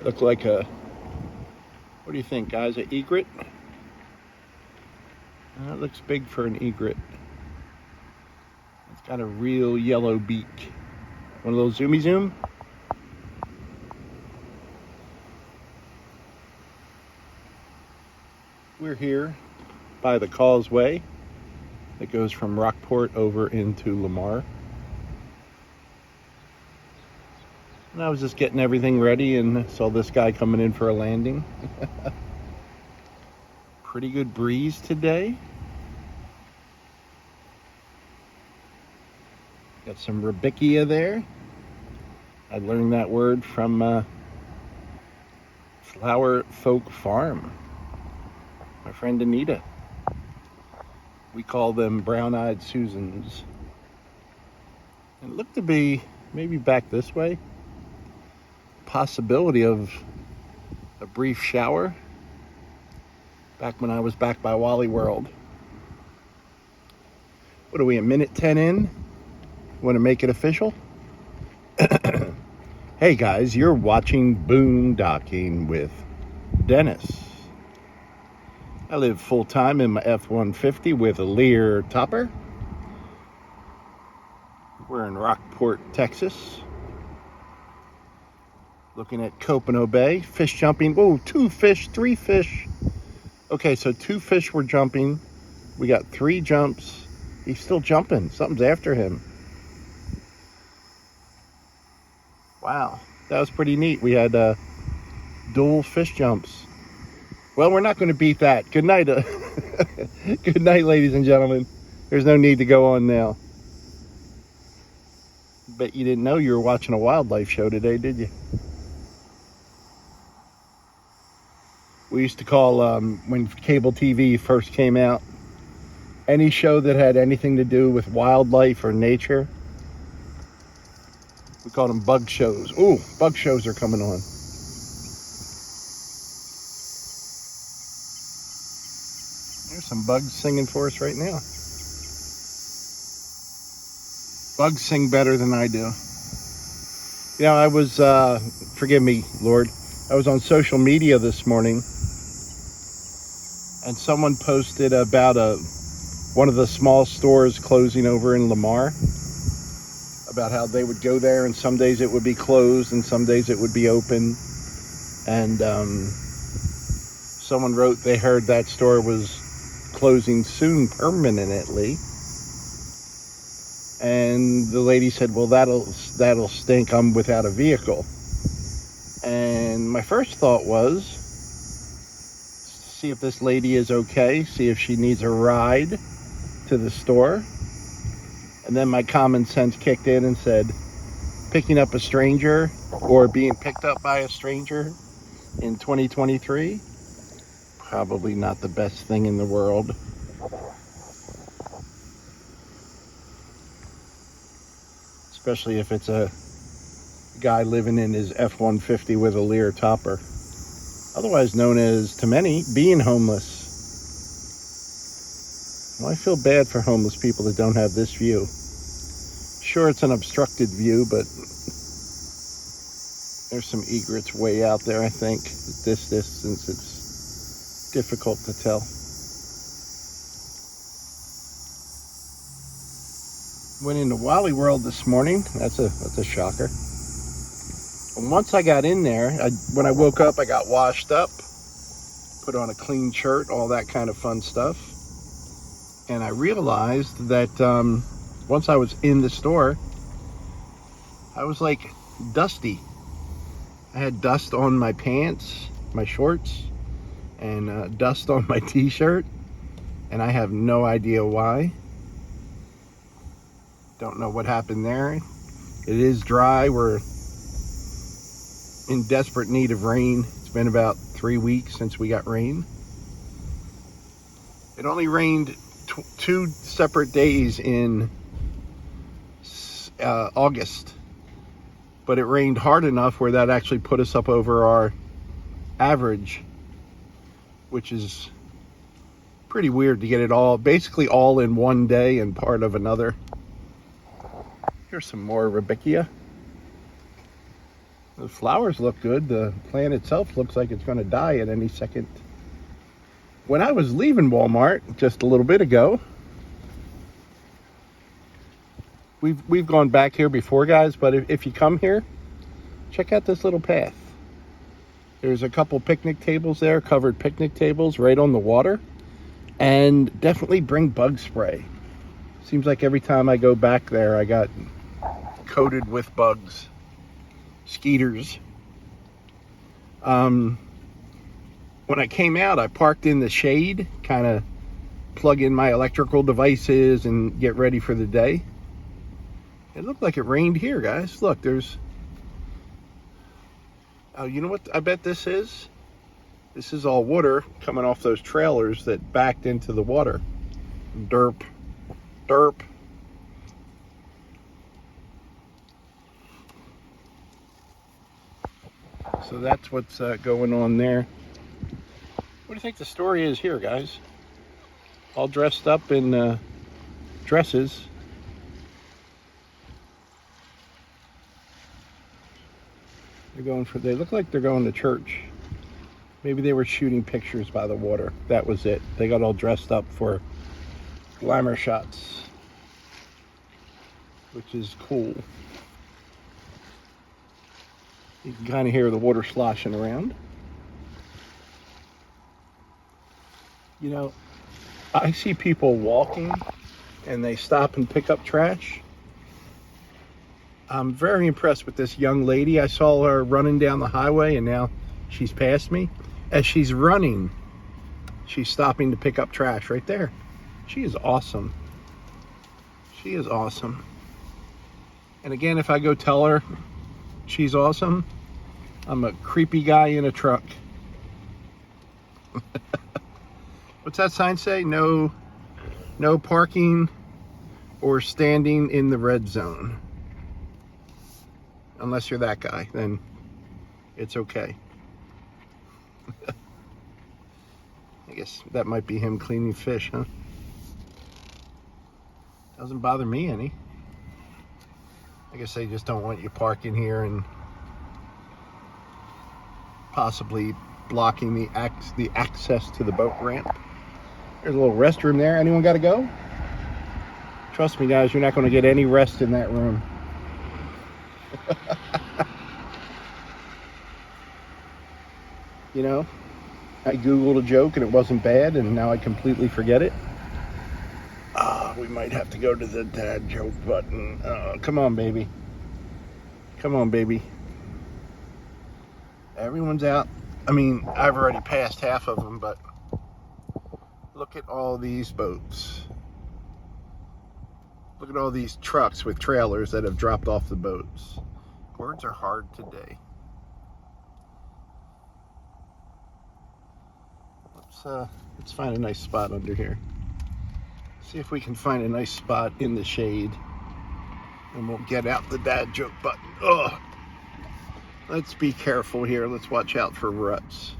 Look like a, what do you think, guys? An egret? That looks big for an egret. It's got a real yellow beak. One of those zoomy zoom. We're here by the causeway that goes from Rockport over into Lamar. And I was just getting everything ready and saw this guy coming in for a landing. Pretty good breeze today. Got some Rubickia there. I learned that word from Flower Folk Farm. My friend Anita. We call them brown-eyed Susans. And it looked to be maybe back this way. Possibility of a brief shower back when I was back by Wally World. What are we, a minute 10 in? Want to make it official? Hey guys, you're watching Boondocking with Dennis. I live full-time in my F-150 with a Lear topper. We're in Rockport, Texas. Looking at Copano Bay, fish jumping. Oh, 2 fish, 3 fish. Okay, so 2 fish were jumping. We got 3 jumps. He's still jumping. Something's after him. Wow, that was pretty neat. We had dual fish jumps. Well, we're not going to beat that. Good night. Good night, ladies and gentlemen. There's no need to go on now. Bet you didn't know you were watching a wildlife show today, did you? We used to call, when cable TV first came out, any show that had anything to do with wildlife or nature, we called them bug shows. Ooh, bug shows are coming on. There's some bugs singing for us right now. Bugs sing better than I do. You know, I was, forgive me, Lord, I was on social media this morning, and someone posted about one of the small stores closing over in Lamar, about how they would go there and some days it would be closed and some days it would be open. And someone wrote they heard that store was closing soon permanently. And the lady said, well, that'll stink. I'm without a vehicle. And my first thought was, see if this lady is okay, see if she needs a ride to the store. And then my common sense kicked in and said, picking up a stranger or being picked up by a stranger in 2023, probably not the best thing in the world. Especially if it's a guy living in his F-150 with a Lear topper. Otherwise known as, to many, being homeless. Well, I feel bad for homeless people that don't have this view. Sure, it's an obstructed view, but there's some egrets way out there, I think. At this distance, it's difficult to tell. Went into Wally World this morning. That's a shocker. And once I got in there, when I woke up, I got washed up, put on a clean shirt, all that kind of fun stuff. And I realized that once I was in the store, I was like dusty. I had dust on my pants, my shorts, and dust on my t-shirt. And I have no idea why. Don't know what happened there. It is dry. We're in desperate need of rain. It's been about 3 weeks since we got rain. It only rained 2 separate days in August, but it rained hard enough where that actually put us up over our average, which is pretty weird to get it all, basically all in one day and part of another. Here's some more Rubickia. The flowers look good. The plant itself looks like it's going to die at any second. When I was leaving Walmart just a little bit ago, we've gone back here before, guys, but if you come here, check out this little path. There's a couple picnic tables there, covered picnic tables right on the water. And definitely bring bug spray. Seems like every time I go back there, I got coated with bugs. Skeeters. When I came out, I parked in the shade, kind of plug in my electrical devices and get ready for the day. It looked like it rained here, guys. Look, there's... Oh, you know what I bet this is? This is all water coming off those trailers that backed into the water. Derp. Derp. So that's what's going on there. What do you think the story is here, guys? All dressed up in dresses. They look like they're going to church. Maybe they were shooting pictures by the water. That was it. They got all dressed up for glamour shots, which is cool. You can kind of hear the water sloshing around. You know, I see people walking and they stop and pick up trash. I'm very impressed with this young lady. I saw her running down the highway and now she's passed me. As she's running, she's stopping to pick up trash right there. She is awesome. She is awesome. And again, if I go tell her she's awesome, I'm a creepy guy in a truck. What's that sign say? No parking or standing in the red zone. Unless you're that guy, then it's okay. I guess that might be him cleaning fish, huh? Doesn't bother me any. I guess they just don't want you parking here and possibly blocking the access to the boat ramp. There's a little restroom there. Anyone got to go? Trust me, guys, you're not going to get any rest in that room. You know, I Googled a joke and it wasn't bad, and now I completely forget it. We might have to go to the dad joke button. Come on, baby. Come on, baby. Everyone's out. I mean, I've already passed half of them, but look at all these boats. Look at all these trucks with trailers that have dropped off the boats. Words are hard today. Let's find a nice spot under here. See if we can find a nice spot in the shade, and we'll get out the dad joke button. Ugh. Let's be careful here. Let's watch out for ruts.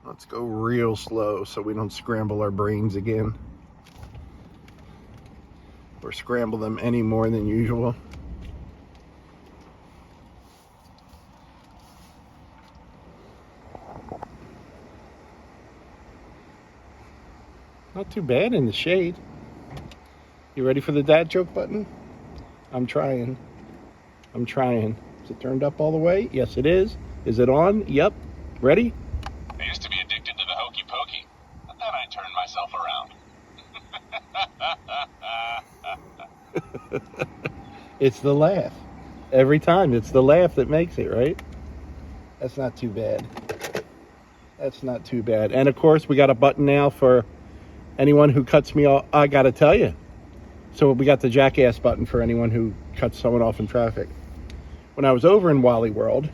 Let's go real slow so we don't scramble our brains again, or scramble them any more than usual. Not too bad in the shade. You ready for the dad joke button? I'm trying. Is it turned up all the way? Yes, it is. Is it on? Yep. Ready? I used to be addicted to the hokey pokey, but then I turned myself around. It's the laugh. Every time, it's the laugh that makes it, right? That's not too bad. That's not too bad. And of course, we got a button now for anyone who cuts me off. I gotta tell you. So we got the jackass button for anyone who cuts someone off in traffic. When I was over in Wally World,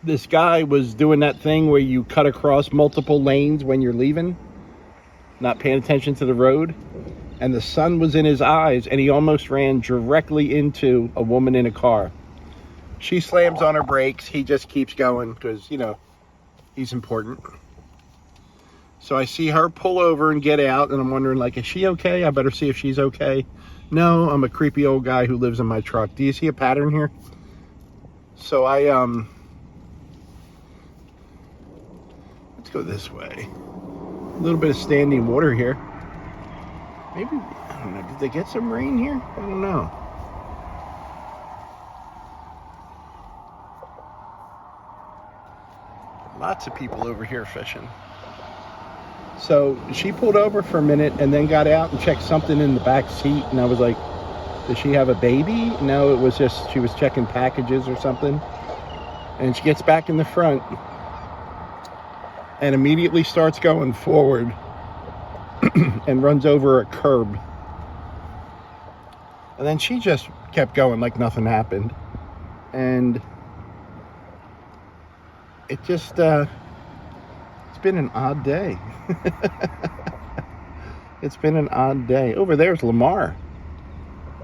this guy was doing that thing where you cut across multiple lanes when you're leaving, not paying attention to the road, and the sun was in his eyes, and he almost ran directly into a woman in a car. She slams on her brakes. He just keeps going because, you know, he's important. So I see her pull over and get out, and I'm wondering, like, is she okay? I better see if she's okay. No, I'm a creepy old guy who lives in my truck. Do you see a pattern here? So let's go this way. A little bit of standing water here. Maybe, I don't know, did they get some rain here? I don't know. Lots of people over here fishing. So she pulled over for a minute and then got out and checked something in the back seat. And I was like, does she have a baby? No, it was just, she was checking packages or something. And she gets back in the front and immediately starts going forward and runs over a curb. And then she just kept going like nothing happened. And it just, it's been an odd day. It's been an odd day. Over there's Lamar.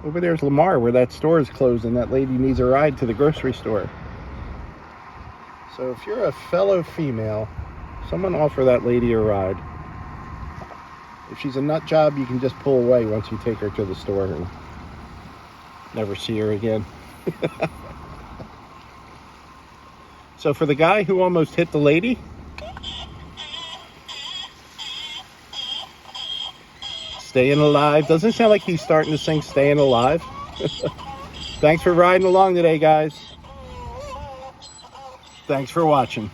Over there's Lamar where that store is closed and that lady needs a ride to the grocery store. So if you're a fellow female, someone offer that lady a ride. If she's a nut job, you can just pull away once you take her to the store and never see her again. So for the guy who almost hit the lady, staying alive. Doesn't sound like he's starting to sing Staying Alive. Thanks for riding along today, guys. Thanks for watching.